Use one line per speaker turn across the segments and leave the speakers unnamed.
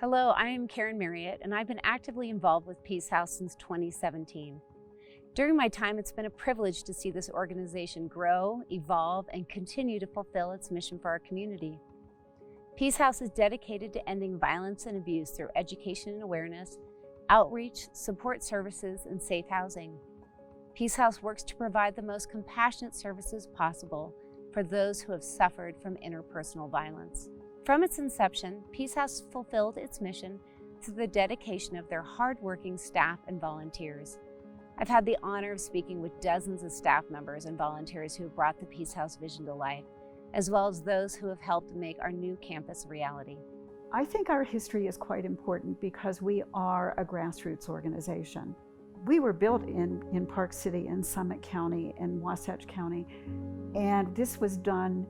Hello, I am Karen Marriott, and I've been actively involved with Peace House since 2017. During my time, it's been a privilege to see this organization grow, evolve, and continue to fulfill its mission for our community. Peace House is dedicated to ending violence and abuse through education and awareness, outreach, support services, and safe housing. Peace House works to provide the most compassionate services possible for those who have suffered from interpersonal violence. From its inception, Peace House fulfilled its mission through the dedication of their hardworking staff and volunteers. I've had the honor of speaking with dozens of staff members and volunteers who have brought the Peace House vision to life, as well as those who have helped make our new campus a reality.
I think our history is quite important because we are a grassroots organization. We were built in Park City, in Summit County, and Wasatch County, and this was done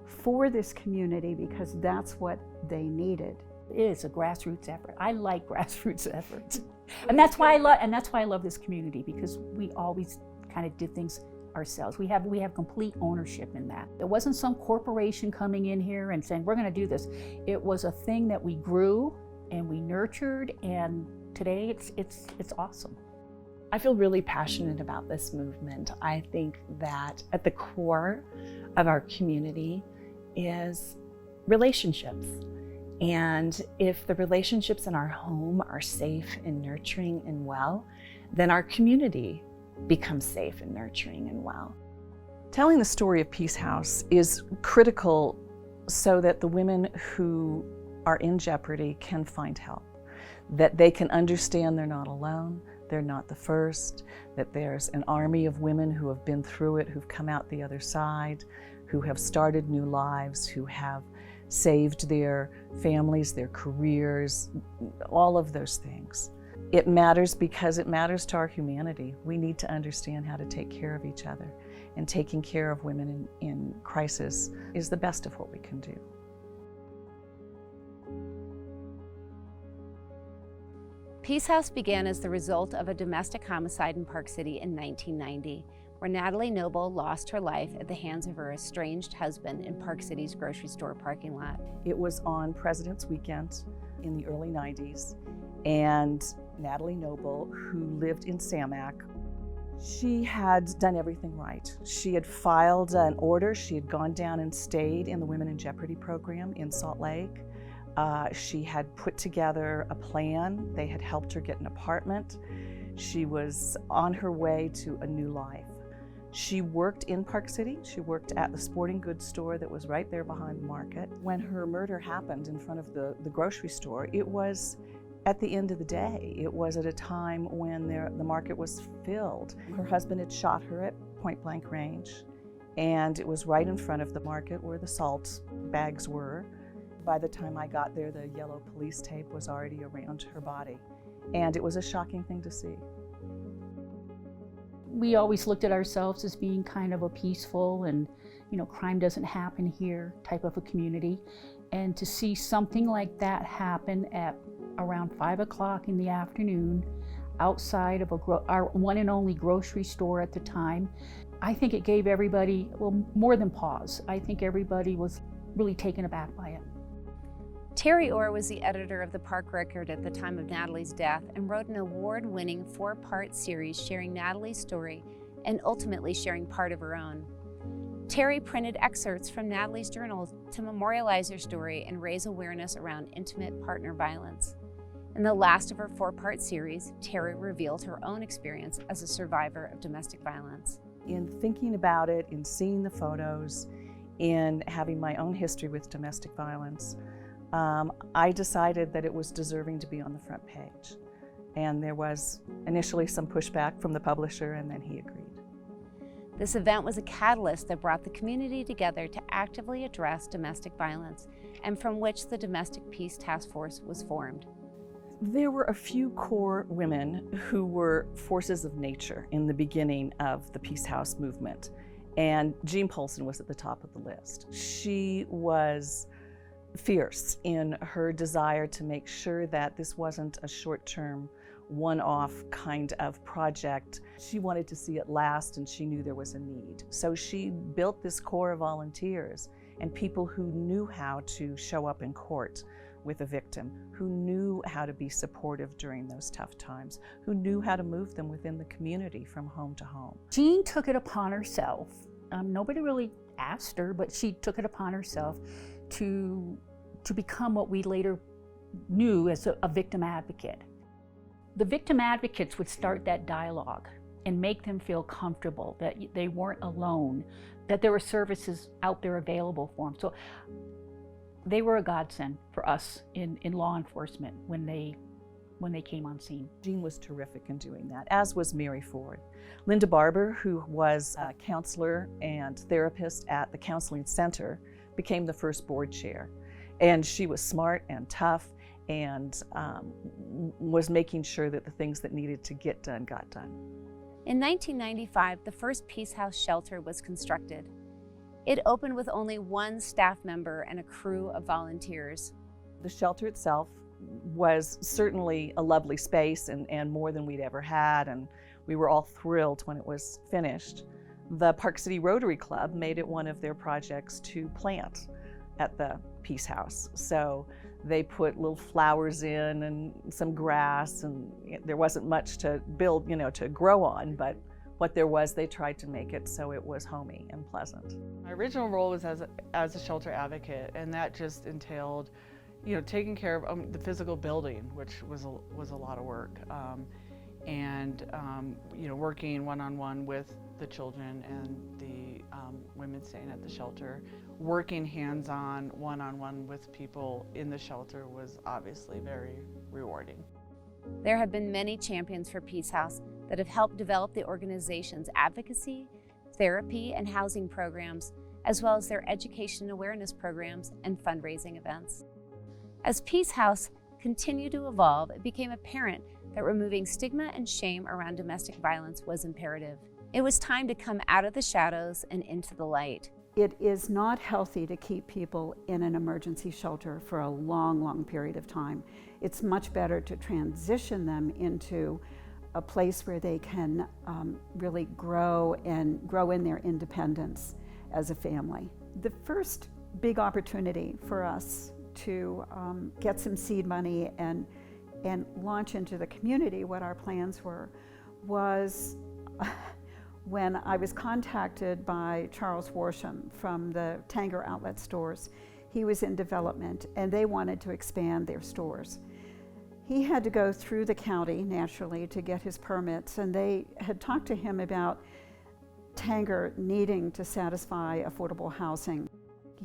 for this community because that's what they needed.
It is a grassroots effort. I like grassroots efforts, and that's why I love this community, because we always kind of did things ourselves. We have complete ownership in that. It wasn't some corporation coming in here and saying we're going to do this. It was a thing that we grew and we nurtured, and today it's awesome.
I feel really passionate about this movement. I think that at the core of our community is relationships. And if the relationships in our home are safe and nurturing and well, then our community becomes safe and nurturing and well.
Telling the story of Peace House is critical so that the women who are in jeopardy can find help, that they can understand they're not alone, they're not the first, that there's an army of women who have been through it, who've come out the other side, who have started new lives, who have saved their families, their careers, all of those things. It matters because it matters to our humanity. We need to understand how to take care of each other, and taking care of women in crisis is the best of what we can do.
Peace House began as the result of a domestic homicide in Park City in 1990, where Natalie Noble lost her life at the hands of her estranged husband in Park City's grocery store parking lot.
It was on President's Weekend in the early 90s, and Natalie Noble, who lived in Samac, she had done everything right. She had filed an order. She had gone down and stayed in the Women in Jeopardy program in Salt Lake. She had put together a plan. They had helped her get an apartment. She was on her way to a new life. She worked in Park City. She worked at the sporting goods store that was right there behind the market. When her murder happened in front of the grocery store, it was at the end of the day. It was at a time when the market was filled. Her husband had shot her at point blank range, and it was right in front of the market where the salt bags were. By the time I got there, the yellow police tape was already around her body, and it was a shocking thing to see.
We always looked at ourselves as being kind of a peaceful and, crime doesn't happen here type of a community. And to see something like that happen at around 5 o'clock in the afternoon outside of our one and only grocery store at the time, I think it gave everybody, more than pause. I think everybody was really taken aback by it.
Terry Orr was the editor of the Park Record at the time of Natalie's death and wrote an award-winning 4-part series sharing Natalie's story and ultimately sharing part of her own. Terry printed excerpts from Natalie's journals to memorialize her story and raise awareness around intimate partner violence. In the last of her 4-part series, Terry revealed her own experience as a survivor of domestic violence.
In thinking about it, in seeing the photos, in having my own history with domestic violence, I decided that it was deserving to be on the front page. And there was initially some pushback from the publisher, and then he agreed.
This event was a catalyst that brought the community together to actively address domestic violence, and from which the Domestic Peace Task Force was formed.
There were a few core women who were forces of nature in the beginning of the Peace House movement, and Jean Polson was at the top of the list. She was fierce in her desire to make sure that this wasn't a short-term, one-off kind of project. She wanted to see it last, and she knew there was a need. So she built this core of volunteers and people who knew how to show up in court with a victim, who knew how to be supportive during those tough times, who knew how to move them within the community from home to home.
Jean took it upon herself. Nobody really asked her, but she took it upon herself to become what we later knew as a victim advocate. The victim advocates would start that dialogue and make them feel comfortable that they weren't alone, that there were services out there available for them. So they were a godsend for us in law enforcement when they came on scene.
Jean was terrific in doing that, as was Mary Ford. Linda Barber, who was a counselor and therapist at the Counseling Center, became the first board chair. And she was smart and tough and was making sure that the things that needed to get done got done.
In 1995, the first Peace House shelter was constructed. It opened with only one staff member and a crew of volunteers.
The shelter itself was certainly a lovely space and more than we'd ever had, and we were all thrilled when it was finished. The Park City Rotary Club made it one of their projects to plant at the Peace House. So they put little flowers in and some grass, and there wasn't much to build, to grow on, but what there was, they tried to make it so it was homey and pleasant.
My original role was as a shelter advocate, and that just entailed, taking care of the physical building, which was a lot of work, and working one-on-one with the children and the women staying at the shelter. Working hands-on, one-on-one with people in the shelter was obviously very rewarding.
There have been many champions for Peace House that have helped develop the organization's advocacy, therapy, and housing programs, as well as their education and awareness programs and fundraising events. As Peace House continued to evolve, it became apparent that removing stigma and shame around domestic violence was imperative. It was time to come out of the shadows and into the light.
It is not healthy to keep people in an emergency shelter for a long, long period of time. It's much better to transition them into a place where they can really grow in their independence as a family. The first big opportunity for us to get some seed money and launch into the community what our plans were was when I was contacted by Charles Worsham from the Tanger Outlet stores. He was in development and they wanted to expand their stores. He had to go through the county naturally to get his permits, and they had talked to him about Tanger needing to satisfy affordable housing.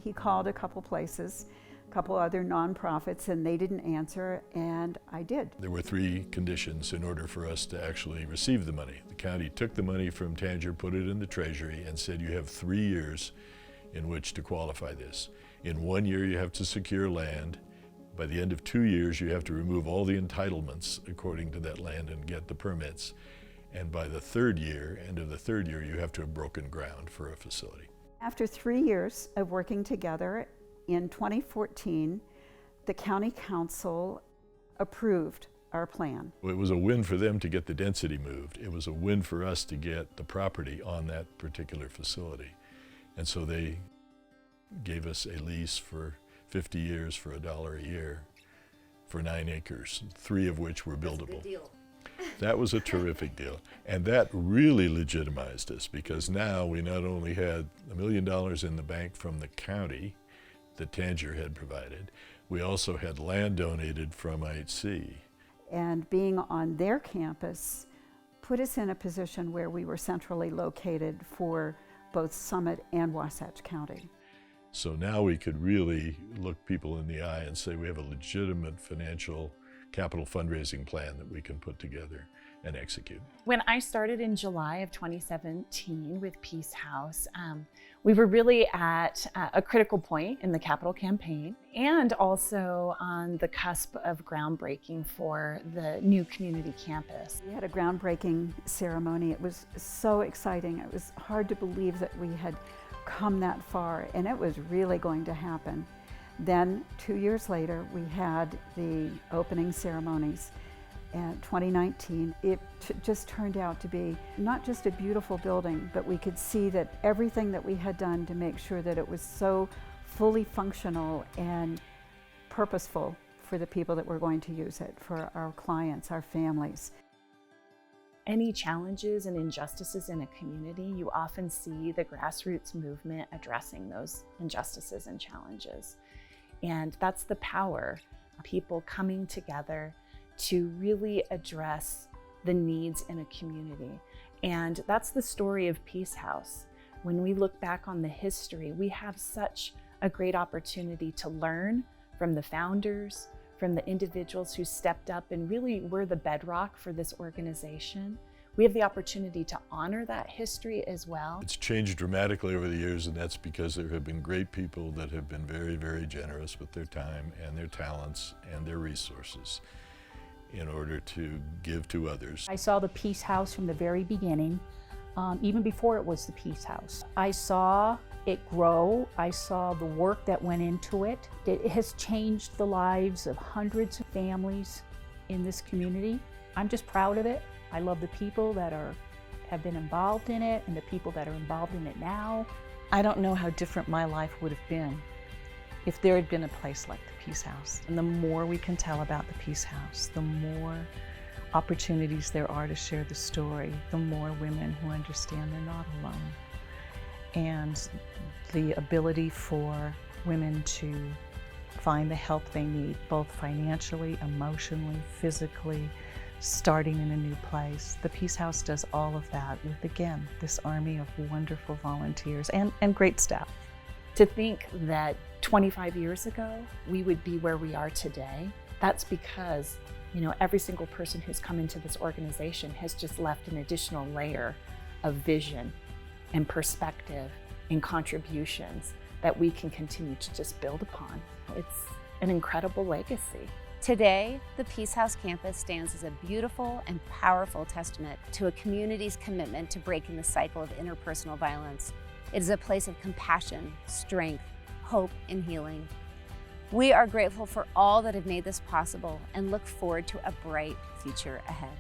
He called a couple places, a couple other nonprofits, and they didn't answer, and I did.
There were 3 conditions in order for us to actually receive the money. The county took the money from Tanger, put it in the treasury, and said you have 3 years in which to qualify this. In 1 year you have to secure land. By the end of 2 years you have to remove all the entitlements according to that land and get the permits. And by the 3rd year, end of the 3rd year, you have to have broken ground for a facility.
After 3 years of working together, in 2014, the county council approved our plan.
It was a win for them to get the density moved. It was a win for us to get the property on that particular facility. And so they gave us a lease for 50 years for $1 a year for 9 acres, 3 of which were buildable.
That's a good deal.
That was a terrific deal. And that really legitimized us, because now we not only had $1 million in the bank from the county that Tanger had provided, we also had land donated from IHC.
And being on their campus put us in a position where we were centrally located for both Summit and Wasatch County.
So now we could really look people in the eye and say we have a legitimate financial capital fundraising plan that we can put together and execute.
When I started in July of 2017 with Peace House, we were really at a critical point in the capital campaign and also on the cusp of groundbreaking for the new community campus.
We had a groundbreaking ceremony. It was so exciting. It was hard to believe that we had come that far, and it was really going to happen. Then 2 years later, we had the opening ceremonies. In 2019, it just turned out to be not just a beautiful building, but we could see that everything that we had done to make sure that it was so fully functional and purposeful for the people that were going to use it, for our clients, our families.
Any challenges and injustices in a community, you often see the grassroots movement addressing those injustices and challenges. And that's the power, people coming together to really address the needs in a community. And that's the story of Peace House. When we look back on the history, we have such a great opportunity to learn from the founders, from the individuals who stepped up and really were the bedrock for this organization. We have the opportunity to honor that history as well.
It's changed dramatically over the years, and that's because there have been great people that have been very, very generous with their time and their talents and their resources in order to give to others.
I saw the Peace House from the very beginning, even before it was the Peace House. I saw it grow. I saw the work that went into it. It has changed the lives of hundreds of families in this community. I'm just proud of it. I love the people that have been involved in it and the people that are involved in it now.
I don't know how different my life would have been if there had been a place like the Peace House. And the more we can tell about the Peace House, the more opportunities there are to share the story, the more women who understand they're not alone. And the ability for women to find the help they need, both financially, emotionally, physically, starting in a new place. The Peace House does all of that with, again, this army of wonderful volunteers and great staff.
To think that 25 years ago, we would be where we are today, that's because, every single person who's come into this organization has just left an additional layer of vision and perspective and contributions that we can continue to just build upon. It's an incredible legacy.
Today, the Peace House campus stands as a beautiful and powerful testament to a community's commitment to breaking the cycle of interpersonal violence. It is a place of compassion, strength, hope, and healing. We are grateful for all that have made this possible and look forward to a bright future ahead.